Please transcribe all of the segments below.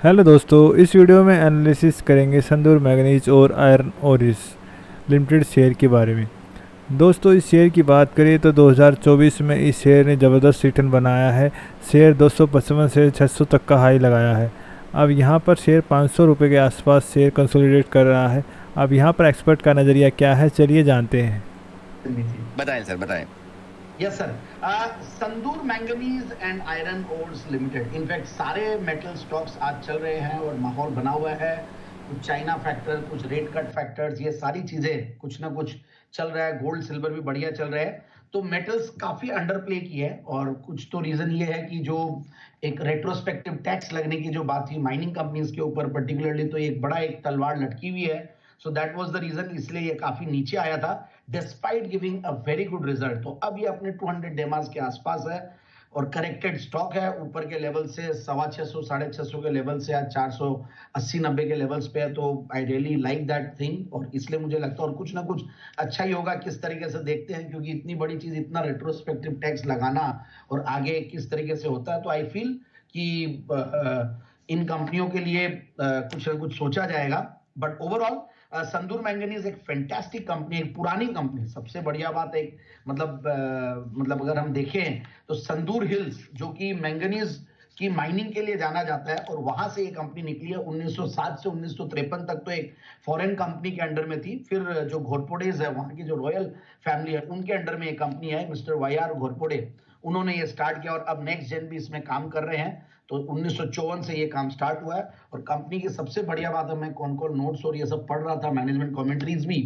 Hello दोस्तों, इस video में एनालिसिस करेंगे संदूर मैंगनीज और आयरन ओरिस लिमिटेड शेयर के बारे में। दोस्तों, इस शेयर की बात करें तो 2024 में इस शेयर ने ज़बरदस्त रिटर्न बनाया है। शेयर 255 से 600 तक का हाई लगाया है। अब यहाँ पर शेयर 500 रुपये के आसपास शेयर कंसोलिडेट कर रहा है। अब यहाँ पर एक्सपर्ट का नज़रिया क्या है, चलिए जानते हैं। बताएं सर, बताएं। Yes sir. संदूर manganese and iron ores limited, in fact सारे मेटल स्टॉक्स आज चल रहे हैं और माहौल बना हुआ है। कुछ चाइना फैक्टर, कुछ रेट कट फैक्टर्स, ये सारी चीजें कुछ ना कुछ चल रहा है। गोल्ड सिल्वर भी बढ़िया चल रहा है, तो मेटल्स काफी अंडर प्ले की है। और कुछ तो रीजन ये है कि जो एक रेट्रोस्पेक्टिव टैक्स लगने की जो बात थी माइनिंग कंपनीज के ऊपर पर्टिकुलरली, तो एक बड़ा एक तलवार लटकी हुई है। So that was the reason, इसलिए ये काफी नीचे आया था despite giving a very good result. तो अब ये अपने 200 डेमास के आसपास है और करेक्टेड स्टॉक है। ऊपर के लेवल से 650 650 के लेवल से आज 480-90 के लेवल्स पे है। तो I really like that thing, और इसलिए मुझे लगता है और कुछ ना कुछ अच्छा ही होगा। किस तरीके से देखते हैं, क्योंकि इतनी बड़ी चीज, इतना रेट्रोस्पेक्टिव टैक्स लगाना और आगे किस तरीके से होता है, तो आई फील कि इन कंपनियों के लिए कुछ ना कुछ सोचा जाएगा। बट ओवरऑल संदूर मैंगनीज एक फैंटास्टिक कंपनी, एक पुरानी कंपनी। सबसे बढ़िया बात एक मतलब अगर हम देखें तो संदूर हिल्स, जो कि मैंगनीज की माइनिंग के लिए जाना जाता है, और वहां से ये कंपनी निकली है 1907 से 1953 तक। तो एक फॉरेन कंपनी के अंडर में थी। फिर जो घोरपड़ेज है, वहां की जो रॉयल फैमिली है, उनके अंडर में एक कंपनी है, मिस्टर वाई आर घोरपड़े, उन्होंने ये स्टार्ट किया और अब नेक्स्ट जेन भी इसमें काम कर रहे हैं। तो 1954 से ये काम स्टार्ट हुआ है। और कंपनी की सबसे बढ़िया बात है, मैं कौन कौन नोट्स और ये सब पढ़ रहा था, मैनेजमेंट कमेंट्रीज भी,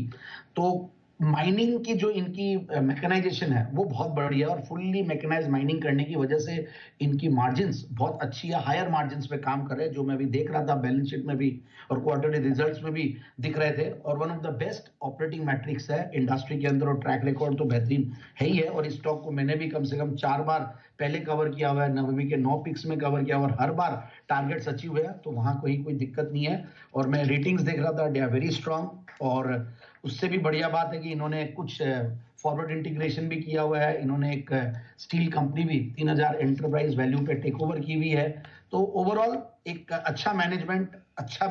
तो माइनिंग की जो इनकी मैकेनाइजेशन है वो बहुत बढ़िया है। और फुल्ली मैकेनाइज माइनिंग करने की वजह से इनकी मार्जिन्स बहुत अच्छी है, हायर मार्जिन्स पे काम कर रहे हैं, जो मैं भी देख रहा था बैलेंस शीट में भी और क्वार्टरली रिजल्ट्स में भी दिख रहे थे। और one of the best operating matrix है इंडस्ट्री के अंदर, और ट्रैक रिकॉर्ड तो बेहतरीन है ही है। और इस स्टॉक को मैंने भी कम से कम 4 बार पहले कवर किया हुआ है, नवमी के 9 पिक्स में कवर किया हुआ, और हर बार टारगेट्स अचीव हुए हैं, तो वहां कोई दिक्कत नहीं है। और मैं रेटिंग्स देख रहा था, दे आर वेरी स्ट्रांग। और उससे भी बढ़िया बात है कि इन्होंने कुछ फॉरवर्ड इंटीग्रेशन भी किया हुआ है। इन्होंने एक स्टील कंपनी भी 3000 एंटरप्राइज वैल्यू पे टेक ओवर की हुई है। तो ओवरऑल एक अच्छा मैनेजमेंट, अच्छा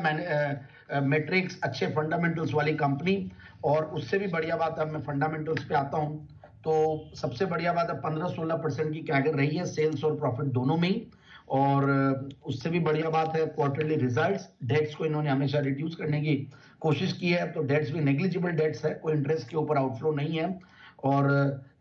मैट्रिक्स, अच्छे फंडामेंटल्स वाली कंपनी। और उससे भी बढ़िया बात है, मैं फंडामेंटल्स पे आता हूं, तो सबसे बढ़िया बात है 15-16% की कैगर रही है सेल्स और प्रॉफिट दोनों में ही। और उससे भी बढ़िया बात है क्वार्टरली रिजल्ट्स। डेट्स को इन्होंने हमेशा रिड्यूस करने की कोशिश की है, तो डेट्स भी नेग्लिजिबल डेट्स है, कोई इंटरेस्ट के ऊपर आउटफ्लो नहीं है। और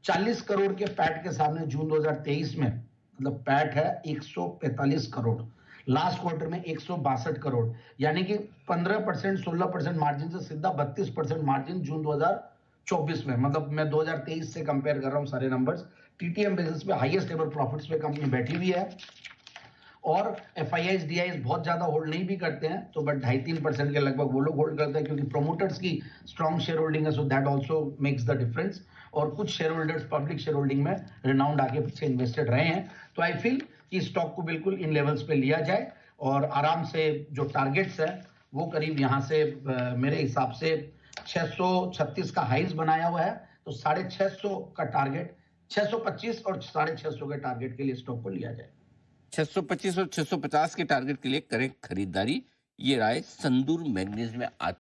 40 करोड़ के पैट के सामने जून 2023 में, मतलब पैट है 145 करोड़, लास्ट क्वार्टर में 162 करोड़, यानी कि 15% 16% मार्जिन से सीधा 32% मार्जिन जून 2024 में। मतलब मैं 2023 से कंपेयर कर रहा हूं सारे नंबर्स। टीटीएम बेसिस पे हाईएस्ट एवर प्रॉफिट्स पे कंपनी बैठी हुई है। और एफ आई डी आई बहुत ज्यादा होल्ड नहीं भी करते हैं, तो बट 2.5-3% के लगभग वो लोग होल्ड करते हैं, क्योंकि प्रोमोटर्स की स्ट्रॉन्ग शेयर होल्डिंग है, so that also makes the difference. और कुछ share holders public share holding में रिनाउंड आगे पीछे इन्वेस्टेड रहे हैं। तो आई फील कि स्टॉक को बिल्कुल इन लेवल्स पे लिया जाए, और आराम से जो टारगेट्स है वो करीब यहाँ से मेरे हिसाब से 636 का हाइज बनाया हुआ है, तो 650 का टारगेट, 625 और 650 के टारगेट के लिए स्टॉक को लिया जाए। 625 और 650 के टारगेट के लिए करें खरीदारी। ये राय संदूर मैंगनीज में आज